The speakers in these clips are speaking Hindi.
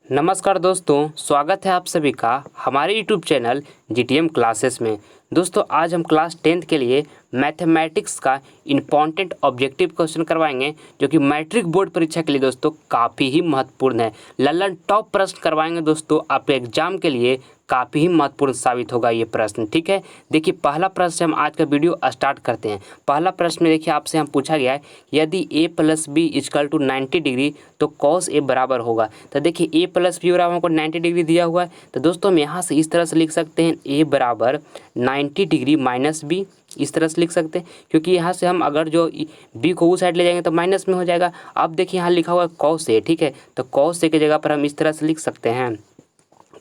नमस्कार दोस्तों, स्वागत है आप सभी का हमारे यूट्यूब चैनल जीटीएम क्लासेस में। दोस्तों आज हम क्लास 10th के लिए मैथमेटिक्स का इम्पॉर्टेंट ऑब्जेक्टिव क्वेश्चन करवाएंगे जो कि मैट्रिक बोर्ड परीक्षा के लिए दोस्तों काफ़ी ही महत्वपूर्ण है। लल्लन टॉप प्रश्न करवाएंगे दोस्तों, आपके एग्जाम के लिए काफ़ी ही महत्वपूर्ण साबित होगा ये प्रश्न। ठीक है, देखिए पहला प्रश्न से हम आज का वीडियो स्टार्ट करते हैं। पहला प्रश्न में देखिए आपसे हम पूछा गया है यदि a + b = 90 डिग्री तो cos a बराबर होगा। तो देखिए a + b बराबर हमको 90 डिग्री दिया हुआ है, तो दोस्तों हम यहाँ से इस तरह से लिख सकते हैं a बराबर 90 डिग्री माइनस b, इस तरह से लिख सकते हैं क्योंकि यहाँ से हम अगर जो b को उस साइड ले जाएंगे तो माइनस में हो जाएगा। अब देखिए यहाँ लिखा हुआ है cos a, ठीक है, तो cos a की जगह पर हम इस तरह से लिख सकते हैं,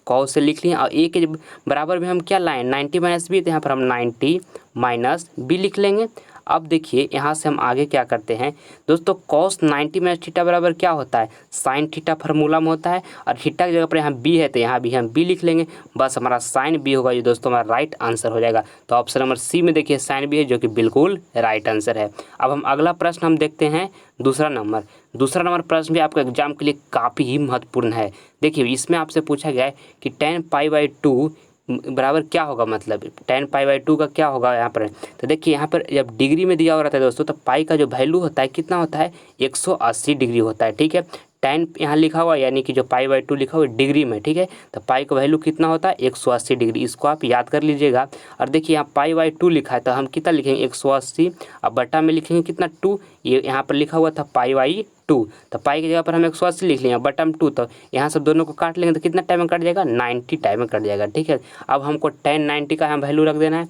cos से लिख लिए और a के बराबर में हम क्या लाएं 90 माइनस बी, तो यहाँ पर हम 90 माइनस बी लिख लेंगे। अब देखिए यहाँ से हम आगे क्या करते हैं दोस्तों, cos 90 माइनस थीटा बराबर क्या होता है साइन थीटा फार्मूला में होता है, और थीटा की जगह पर यहाँ b है तो यहाँ भी हम b लिख लेंगे, बस हमारा साइन b होगा, ये दोस्तों हमारा राइट आंसर हो जाएगा। तो ऑप्शन नंबर सी में देखिए साइन b है जो कि बिल्कुल राइट आंसर है। अब हम अगला प्रश्न हम देखते हैं दूसरा नंबर प्रश्न भी आपके एग्जाम के लिए काफ़ी ही महत्वपूर्ण है। देखिए इसमें आपसे पूछा गया है कि tan π/2 बराबर क्या होगा, मतलब tan π/2 का क्या होगा यहाँ पर। तो देखिए यहाँ पर जब डिग्री में दिया हो रहा था दोस्तों, तो पाई का जो वैल्यू होता है कितना होता है 180 डिग्री होता है। ठीक है, tan यहाँ लिखा हुआ यानी कि जो π/2 लिखा हुआ डिग्री में, ठीक है, तो पाई का वैल्यू कितना होता है 180 डिग्री, इसको आप याद कर लीजिएगा। और देखिए यहाँ π/2 लिखा है तो हम कितना लिखेंगे 180, अब बटा में लिखेंगे कितना 2, ये यहाँ पर लिखा हुआ था π/2, तो पाई की जगह पर हम 180 लिख लेंगे, बटा में 2, तो यहाँ सब दोनों को काट लेंगे तो कितना टाइम में कट जाएगा 90 टाइम में कट जाएगा। ठीक है, अब हमको tan 90 का हम वैल्यू रख देना है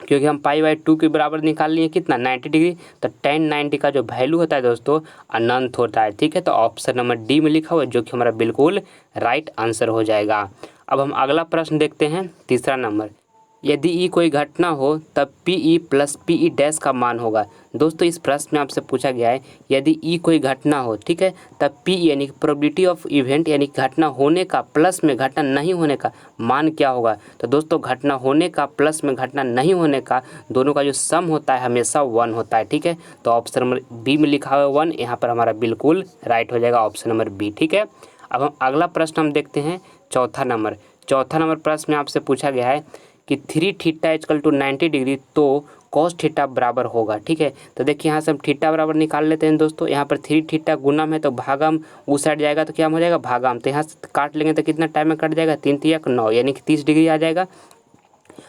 क्योंकि हम π/2 के बराबर निकाल लिए कितना 90 डिग्री, तो tan 90 का जो वैल्यू होता है दोस्तों अनंत होता है। ठीक है, तो ऑप्शन नंबर डी में लिखा हुआ है जो कि हमारा बिल्कुल राइट आंसर हो जाएगा। अब हम अगला प्रश्न देखते हैं तीसरा नंबर, यदि ई कोई घटना हो तब P E plus P E dash का मान होगा। दोस्तों इस प्रश्न में आपसे पूछा गया है यदि ई कोई घटना हो, ठीक है, तब पी यानी कि प्रोबेबिलिटी ऑफ इवेंट यानी घटना होने का प्लस में घटना नहीं होने का मान क्या होगा। तो दोस्तों घटना होने का प्लस में घटना नहीं होने का दोनों का जो सम होता है हमेशा 1 होता है। ठीक है, तो ऑप्शन नंबर बी में लिखा हुआ 1 यहाँ पर हमारा बिल्कुल राइट हो जाएगा, ऑप्शन नंबर बी। ठीक है, अब हम अगला प्रश्न हम देखते हैं चौथा नंबर प्रश्न में आपसे पूछा गया है कि 3 थीटा = 90 डिग्री तो cos थीटा बराबर होगा। ठीक है, तो देखिए यहाँ से हम थीटा बराबर निकाल लेते हैं दोस्तों, यहाँ पर 3 थीटा गुणम है तो भागम उस साइड जाएगा तो क्या हो जाएगा भागम, तो यहाँ से काट लेंगे तो कितना टाइम में कट जाएगा 3 × 3 = 9 यानी कि 30 डिग्री आ जाएगा।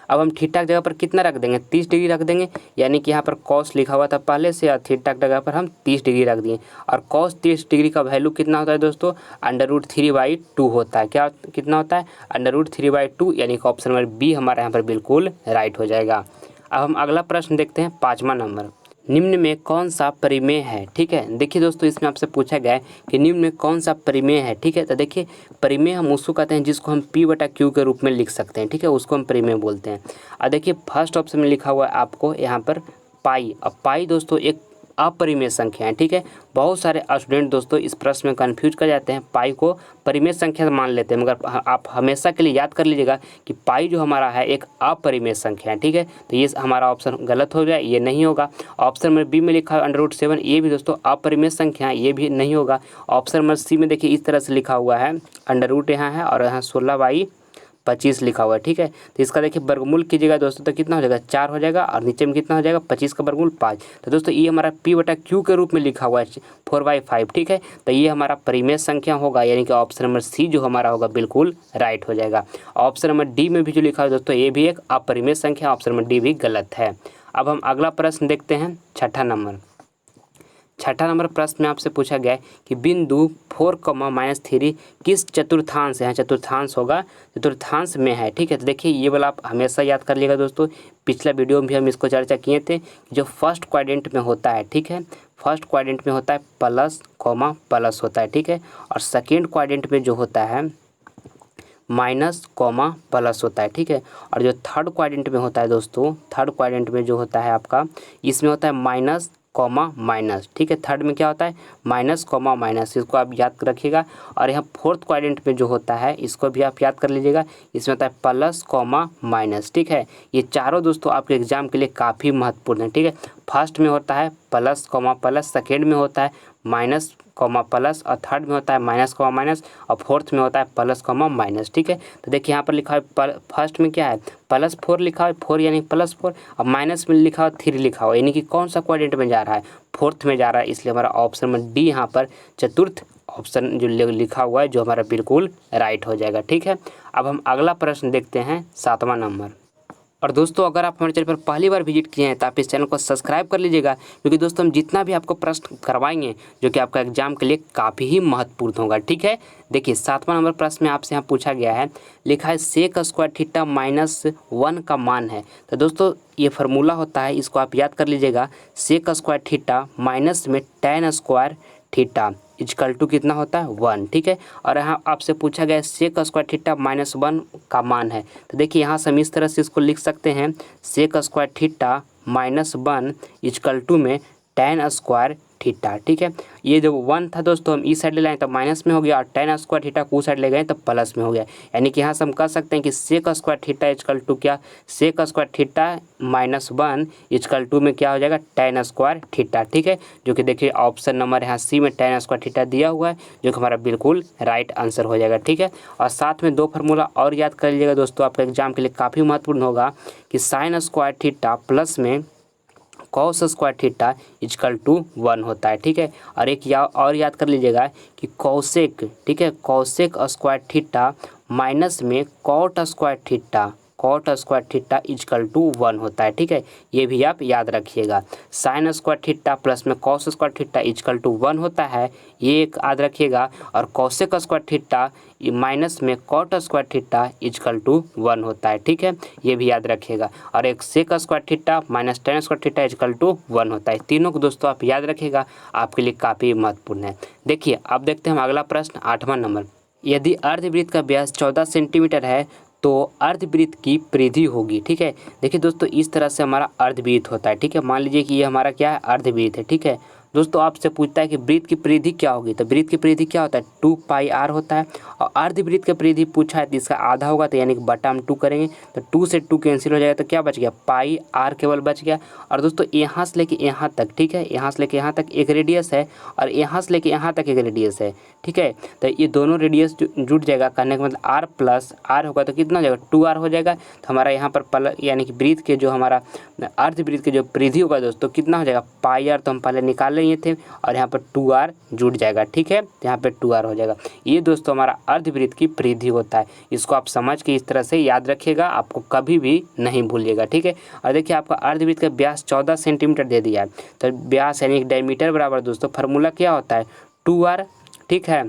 अब हम थीटा की जगह पर कितना रख देंगे 30 डिग्री रख देंगे, यानी कि यहाँ पर cos लिखा हुआ था पहले से और थीटा की जगह पर हम 30 डिग्री रख दिए, और cos 30 डिग्री का वैल्यू कितना होता है दोस्तों √3/2 होता है। क्या कितना होता है √3/2, यानी कि ऑप्शन नंबर बी हमारे यहाँ पर बिल्कुल राइट हो जाएगा। अब हम अगला प्रश्न देखते हैं पाँचवा नंबर, निम्न में कौन सा परिमेय है। ठीक है, देखिए दोस्तों इसमें आपसे पूछा गया है कि निम्न में कौन सा परिमेय है। ठीक है, तो देखिए परिमेय हम उसको कहते हैं जिसको हम P/Q के रूप में लिख सकते हैं। ठीक है, उसको हम परिमेय बोलते हैं। और देखिए फर्स्ट ऑप्शन में लिखा हुआ है आपको यहाँ पर पाई। अब पाई दोस्तों एक अपरिमेय संख्या है। ठीक है, बहुत सारे स्टूडेंट दोस्तों इस प्रश्न में कन्फ्यूज कर जाते हैं, पाई को परिमेय संख्या मान लेते हैं, मगर आप हमेशा के लिए याद कर लीजिएगा कि पाई जो हमारा है एक अपरिमेय संख्या है। ठीक है, तो ये हमारा ऑप्शन गलत हो जाए, ये नहीं होगा। ऑप्शन नंबर बी में लिखा है √7, ये भी दोस्तों अपरिमेय संख्या है, ये भी नहीं होगा। ऑप्शन नंबर सी में देखिए इस तरह से लिखा हुआ है √ यहाँ है और यहाँ 16/25 लिखा हुआ है। ठीक है, तो इसका देखिए वर्गमूल कीजिएगा दोस्तों तो कितना हो जाएगा 4 हो जाएगा, और नीचे में कितना हो जाएगा 25 का वर्गमूल 5। तो दोस्तों ये हमारा P/Q के रूप में लिखा हुआ है 4/5। ठीक है, तो ये हमारा परिमेय संख्या होगा, यानी कि ऑप्शन नंबर सी जो हमारा होगा बिल्कुल राइट हो जाएगा। ऑप्शन नंबर डी में भी जो लिखा है दोस्तों ये भी एक अपरिमेय संख्या, ऑप्शन नंबर डी भी गलत है। अब हम अगला प्रश्न देखते हैं छठा नंबर प्रश्न में आपसे पूछा गया है कि बिंदु 4, किस चतुर्थांश है, चतुर्थांश होगा, चतुर्थांश में है। ठीक है, तो देखिए ये वाला आप हमेशा याद कर लीजिएगा दोस्तों, पिछला वीडियो में भी हम इसको चर्चा किए थे, जो फर्स्ट क्वाड्रेंट में होता है। ठीक है, फर्स्ट क्वाड्रेंट में होता है प्लस होता है। ठीक है, और सेकेंड क्वाड्रेंट में जो होता है -, होता है। ठीक है, और जो थर्ड क्वाड्रेंट में होता है दोस्तों, थर्ड क्वाड्रेंट में जो होता है आपका इसमें होता है -, ठीक है, थर्ड में क्या होता है -, इसको आप याद रखिएगा। और यहाँ फोर्थ क्वाड्रेंट में जो होता है इसको भी आप याद कर लीजिएगा, इसमें होता है +, ठीक है, ये चारों दोस्तों आपके एग्जाम के लिए काफ़ी महत्वपूर्ण है। ठीक है, फर्स्ट में होता है +, सेकेंड में होता है माइनस कॉमा प्लस, और थर्ड में होता है माइनस कॉमा माइनस, और फोर्थ में होता है प्लस कॉमा माइनस। ठीक है, तो देखिए यहाँ पर लिखा है फर्स्ट में क्या है +4 लिखा है, 4 यानी +4, और माइनस में लिखा हुआ 3 लिखा हुआ, यानी कि कौन सा क्वाड्रेंट में जा रहा है, फोर्थ में जा रहा है, इसलिए हमारा ऑप्शन में डी यहाँ पर चतुर्थ ऑप्शन जो लिखा हुआ है जो हमारा बिल्कुल राइट हो जाएगा। ठीक है, अब हम अगला प्रश्न देखते हैं 7वां नंबर। और दोस्तों अगर आप हमारे चैनल पर पहली बार विजिट किए हैं तो आप इस चैनल को सब्सक्राइब कर लीजिएगा, क्योंकि दोस्तों हम जितना भी आपको प्रश्न करवाएंगे जो कि आपका एग्जाम के लिए काफ़ी ही महत्वपूर्ण होगा। ठीक है, देखिए 7वां नंबर प्रश्न में आपसे यहाँ पूछा गया है, लिखा है सेक स्क्वायर थीटा -1 का मान है। तो दोस्तों ये फार्मूला होता है, इसको आप याद कर लीजिएगा, सेक स्क्वायर थीटा माइनस में tan square theta equal to कितना होता है 1। ठीक है, और यहाँ आपसे पूछा गया सेक स्क्वायर थीटा -1 का मान है। तो देखिए यहाँ से हम इस तरह से इसको लिख सकते हैं, sec square theta -1 equal to में tan स्क्वायर थीटा। ठीक है, ये जो 1 था दोस्तों हम इस साइड ले लाएँ तो माइनस में हो गया, और tan स्क्वायर थीटा को उस साइड ले गए तो प्लस में हो गया, यानी कि यहाँ से हम कह सकते हैं कि sec square theta equal to क्या, sec square theta -1 equal to में क्या हो जाएगा tan स्क्वायर थीटा। ठीक है, जो कि देखिए ऑप्शन नंबर यहाँ सी में tan स्क्वायर थीटा दिया हुआ है, जो कि हमारा बिल्कुल राइट आंसर हो जाएगा। ठीक है, और साथ में 2 फार्मूला और याद कर लीजिएगा दोस्तों, आपका एग्जाम के लिए काफ़ी महत्वपूर्ण होगा कि साइन स्क्वायर थीटा प्लस में cos square theta equal to 1 होता है। ठीक है, और एक और याद कर लीजिएगा कि कॉसेक, ठीक है, कॉसेक स्क्वायर थीटा माइनस में cot square theta equal to 1 होता है। ठीक है, ये भी आप याद रखिएगा, साइन स्क्वायर थीटा प्लस में cos square theta equal to 1 होता है, ये एक याद रखिएगा, और कॉसेक स्क्वायर थीटा माइनस में cot square theta equal to 1 होता है। ठीक है, ये भी याद रखिएगा, और एक sec square theta minus tan square theta equal to 1 होता है। तीनों को दोस्तों आप याद रखिएगा, आपके लिए काफ़ी महत्वपूर्ण है। देखिए अब देखते हैं हम अगला प्रश्न 8वां नंबर। यदि अर्धवृत्त का व्यास 14 सेंटीमीटर है तो अर्धवृत्त की परिधि होगी। ठीक है, देखिए दोस्तों इस तरह से हमारा अर्धवृत्त होता है। ठीक है, मान लीजिए कि ये हमारा क्या है अर्धवृत्त है। ठीक है दोस्तों, आपसे पूछता है कि वृत्त की परिधि क्या होगी, तो वृत्त की परिधि क्या होता है 2πr होता है, और अर्धवृत्त की परिधि पूछा है तो इसका आधा होगा, तो यानी कि बटा हम 2 करेंगे तो 2 से 2 कैंसिल हो जाएगा, तो क्या बच गया πr केवल बच गया। और दोस्तों यहाँ से लेके यहाँ तक, ठीक है, यहाँ से लेके यहाँ तक एक रेडियस है, और यहाँ से लेके यहाँ तक एक रेडियस है। ठीक है, तो ये दोनों रेडियस जुट जाएगा, कहने का मतलब r प्लस r होगा तो कितना हो जाएगा 2r हो जाएगा। तो हमारा यहाँ पर यानी कि वृत्त के जो हमारा अर्धवृत्त के जो परिधि होगा दोस्तों कितना हो जाएगा πr, तो हम पहले निकाल लिए थे, और यहाँ पर 2r जुड़ जाएगा। ठीक है, यहाँ पे 2r हो जाएगा। ये दोस्तों हमारा अर्धवृत्त की परिधि होता है, इसको आप समझ के इस तरह से याद रखिएगा, आपको कभी भी नहीं भूलिएगा। ठीक है, और देखिए आपका अर्धवृत्त का व्यास 14 सेंटीमीटर दे दिया है, तो व्यास यानी डायमीटर बराबर दोस्तों फार्मूला क्या होता है 2r। ठीक है,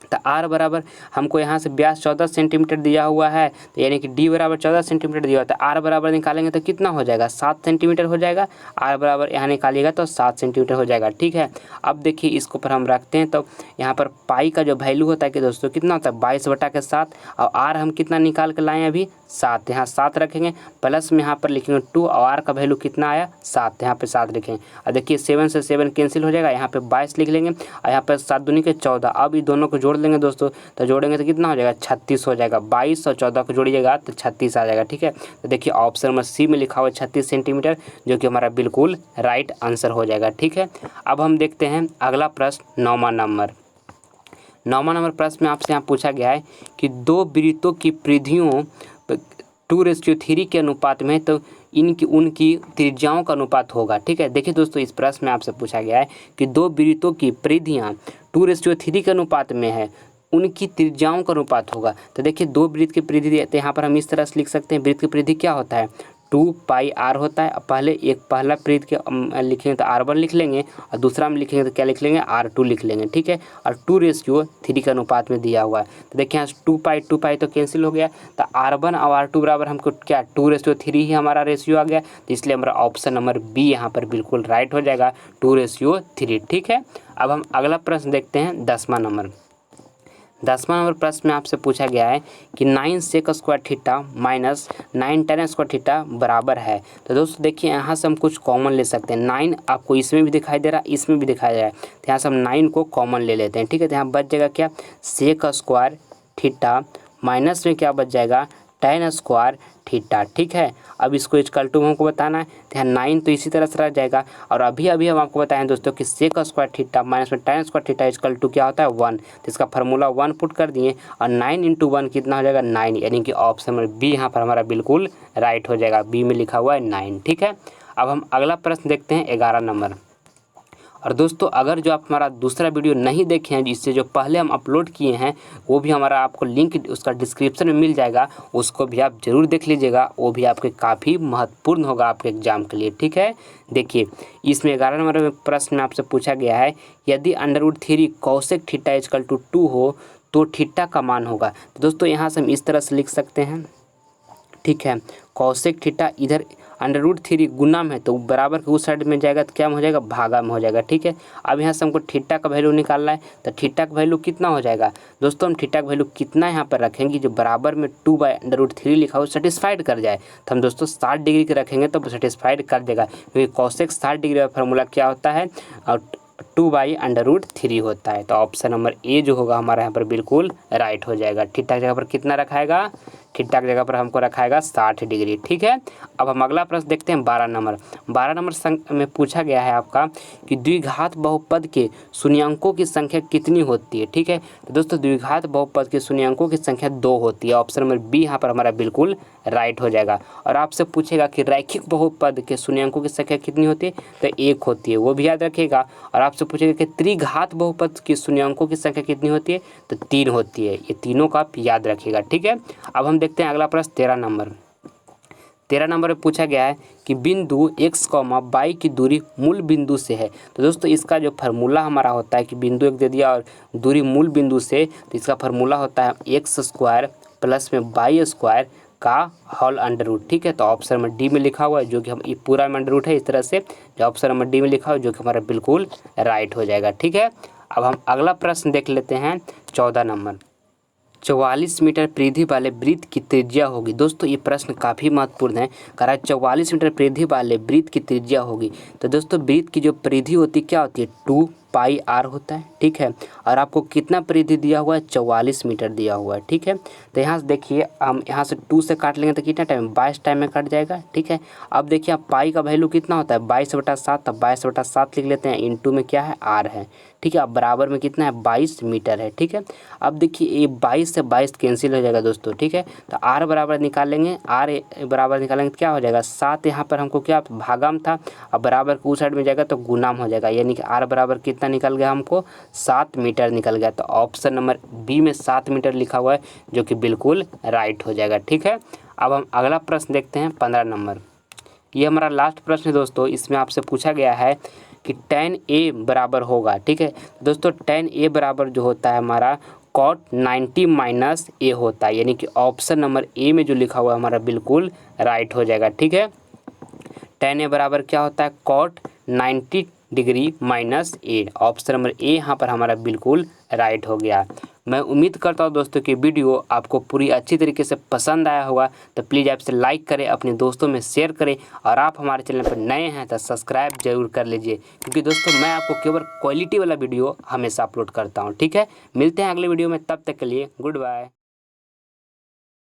तो r बराबर हमको यहाँ से व्यास 14 सेंटीमीटर दिया हुआ है, तो यानी कि d बराबर 14 सेंटीमीटर दिया हुआ है, तो r बराबर निकालेंगे तो कितना हो जाएगा 7 सेंटीमीटर हो जाएगा। r बराबर यहाँ निकालिएगा तो 7 सेंटीमीटर हो जाएगा। ठीक है, अब देखिए इसको पर हम रखते हैं, तो यहाँ पर पाई का जो वैल्यू होता है कि दोस्तों कितना होता है 22/7, और r हम कितना निकाल कर लाएँ अभी 7, यहाँ 7 रखेंगे, प्लस में यहाँ पर लिखेंगे 2, और r का वैल्यू कितना आया 7, यहाँ पे 7 लिखेंगे, और देखिए 7 से 7 कैंसिल हो जाएगा, यहाँ पे 22 लिख लेंगे, और यहाँ पर 7 दूनी के 14। अब ये दोनों को जोड़ लेंगे दोस्तों, तो जोड़ेंगे तो कितना हो जाएगा 36 हो जाएगा, 22 और 14 को जोड़िएगा तो 36 आ जाएगा। ठीक है, तो देखिए ऑप्शन नंबर सी में लिखा हुआ है 36 सेंटीमीटर, जो कि हमारा बिल्कुल राइट आंसर हो जाएगा। ठीक है, अब हम देखते हैं अगला प्रश्न 9वां नंबर। 9वां नंबर प्रश्न में आपसे यहाँ पूछा गया है कि दो वृत्तों की परिधियों 2:3 के अनुपात में, तो उनकी त्रिज्याओं का अनुपात होगा। ठीक है, देखिए दोस्तों इस प्रश्न में आपसे पूछा गया है कि दो वृत्तों की परिधियाँ 2:3 के अनुपात में है, उनकी त्रिज्याओं का अनुपात होगा। तो देखिए दो वृत्त की परिधि, तो यहाँ पर हम इस तरह से लिख सकते हैं, वृत्त की परिधि क्या होता है 2πr होता है। पहले पहला वृत्त के लिखेंगे तो r1 लिख लेंगे, और दूसरा में लिखेंगे तो क्या लिख लेंगे r2 लिख लेंगे। ठीक है, और 2:3 के अनुपात में दिया हुआ है, तो देखिए यहाँ 2π तो कैंसिल हो गया, तो r1 और r2 बराबर हमको क्या 2:3 ही हमारा रेशियो आ गया, तो इसलिए हमारा ऑप्शन नंबर बी यहाँ पर बिल्कुल राइट हो जाएगा 2:3। ठीक है, अब हम अगला प्रश्न देखते हैं 10वां नंबर। 10वां नंबर प्रश्न में आपसे पूछा गया है कि 9 sec square theta minus 9 tan square theta बराबर है। तो दोस्तों देखिए यहाँ से हम कुछ कॉमन ले सकते हैं, 9 आपको इसमें भी दिखाई दे रहा है, इसमें भी दिखाई दे रहा है, तो यहाँ से हम 9 को कॉमन ले लेते हैं। ठीक है, तो यहाँ बच जाएगा क्या सेक स्क्वायर थीटा माइनस में क्या बच जाएगा tan स्क्वायर थीटा। ठीक है, अब इसको इक्वल टू हमको बताना है, तो यहाँ 9 तो इसी तरह से रह जाएगा। और अभी हम आपको बताएं दोस्तों कि सेक स्क्वायर थीटा माइनस में tan square theta equal to क्या होता है 1, तो इसका फार्मूला 1 पुट कर दिए और 9 × 1 कितना हो जाएगा 9, यानी कि ऑप्शन नंबर बी यहाँ पर हमारा बिल्कुल राइट हो जाएगा। बी में लिखा हुआ है 9। ठीक है, अब हम अगला प्रश्न देखते हैं 11 नंबर। और दोस्तों अगर जो आप हमारा दूसरा वीडियो नहीं देखे हैं, इससे जो पहले हम अपलोड किए हैं, वो भी हमारा आपको लिंक उसका डिस्क्रिप्शन में मिल जाएगा, उसको भी आप ज़रूर देख लीजिएगा। वो भी आपके काफ़ी महत्वपूर्ण होगा आपके एग्जाम के लिए। ठीक है, देखिए इसमें 11 नंबर में प्रश्न में आपसे पूछा गया है, यदि √3 cosec थीटा इक्वल टू 2 हो तो थीटा का मान होगा। तो दोस्तों यहाँ से हम इस तरह से लिख सकते हैं। ठीक है, cosec थीटा इधर √3 गुना में है तो बराबर के उस साइड में जाएगा तो क्या हो जाएगा, भागा में हो जाएगा। ठीक है, अब यहाँ से हमको थीटा का वैल्यू निकालना है, तो थीटा का वैल्यू कितना हो जाएगा दोस्तों, हम थीटा का वैल्यू कितना यहाँ पर रखेंगे जो बराबर में 2/√3 लिखा हो सेटिस्फाइड कर जाए, तो हम दोस्तों 60 डिग्री के रखेंगे तो सेटिस्फाइड कर देगा, क्योंकि cosec 60 डिग्री का फार्मूला क्या होता है, 2/√3 होता है। तो ऑप्शन नंबर ए जो होगा हमारा यहाँ पर बिल्कुल राइट हो जाएगा। थीटा की जगह पर कितना रखाएगा, थीटा की जगह पर हमको रखाएगा 60 डिग्री। ठीक है, अब हम अगला प्रश्न देखते हैं 12 नंबर। 12 नंबर में पूछा गया है आपका कि द्विघात बहुपद के शून्याङ्कों की संख्या कितनी होती है। ठीक है, तो दोस्तों द्विघात बहुपद के शून्याङ्कों की संख्या 2 होती है। ऑप्शन नंबर बी यहाँ पर हमारा बिल्कुल राइट हो जाएगा। और आपसे पूछेगा कि रैखिक बहुपद के शून्याङ्कों की संख्या कितनी होती है, तो 1 होती है, वो भी याद रखिएगा। और आपसे पूछेगा कि त्रिघात बहुपद के शून्याङ्कों की संख्या कितनी होती है, तो 3 होती है। ये तीनों का आप याद रखिएगा। ठीक है, अब हम देखते हैं अगला प्रश्न 13 नंबर। 13 नंबर में पूछा गया है कि बिंदु x, y की दूरी मूल बिंदु से है। तो दोस्तों इसका जो फार्मूला हमारा होता है कि बिंदु 1 दे दिया और दूरी मूल बिंदु से, तो इसका फार्मूला होता है x² प्लस में y² का होल √। ठीक है, तो ऑप्शन नंबर डी में लिखा हुआ है, जो कि हम ये पूरा में √ है इस तरह से, जो ऑप्शन नंबर डी में लिखा हुआ है, जो कि हमारा बिल्कुल राइट हो जाएगा। ठीक है, अब हम अगला प्रश्न देख लेते हैं 14 नंबर। 44 मीटर परिधि वाले वृत्त की त्रिज्या होगी। दोस्तों ये प्रश्न काफ़ी महत्वपूर्ण है, कह रहा है 44 मीटर परिधि वाले वृत्त की त्रिज्या होगी। तो दोस्तों वृत्त की जो परिधि होती है क्या होती है, 2πr होता है। ठीक है, और आपको कितना परिधि दिया हुआ है, 44 मीटर दिया हुआ है। ठीक है, तो यहाँ से देखिए हम यहाँ से 2 से काट लेंगे तो कितना टाइम, 22 टाइम में कट जाएगा। ठीक है, अब देखिए आप पाई का वैल्यू कितना होता है 22/7, तब 22/7 लिख लेते हैं, इंटू में क्या है r है। ठीक है, अब बराबर में कितना है 22 मीटर है। ठीक है, अब देखिए ये 22 से 22 कैंसिल हो जाएगा दोस्तों। ठीक है, तो r बराबर निकालेंगे, r बराबर निकालेंगे तो क्या हो जाएगा 7, यहाँ पर हमको क्या भागा में था, अब बराबर के उस साइड में जाएगा तो गुना में हो जाएगा, यानी कि r बराबर कितना निकल गया हमको 7 मीटर निकल गया। तो ऑप्शन नंबर बी में 7 मीटर लिखा हुआ है, जो कि बिल्कुल राइट हो जाएगा। ठीक है, अब हम अगला प्रश्न देखते हैं 15 नंबर। ये हमारा लास्ट प्रश्न है दोस्तों। इसमें आपसे पूछा गया है कि tan a बराबर होगा। ठीक है दोस्तों, tan a बराबर जो होता है हमारा cot 90 - a होता है, यानी कि ऑप्शन नंबर ए में जो लिखा हुआ है हमारा बिल्कुल राइट हो जाएगा। ठीक है, tan a बराबर क्या होता है, cot 90 degree -a। Option number A यहाँ पर हमारा बिल्कुल राइट हो गया। मैं उम्मीद करता हूँ दोस्तों कि वीडियो आपको पूरी अच्छी तरीके से पसंद आया होगा, तो प्लीज़ आप इसे लाइक करें, अपने दोस्तों में शेयर करें, और आप हमारे चैनल पर नए हैं तो सब्सक्राइब जरूर कर लीजिए, क्योंकि दोस्तों मैं आपको केवल क्वालिटी वाला वीडियो हमेशा अपलोड करता हूँ। ठीक है, मिलते हैं अगले वीडियो में, तब तक के लिए गुड बाय।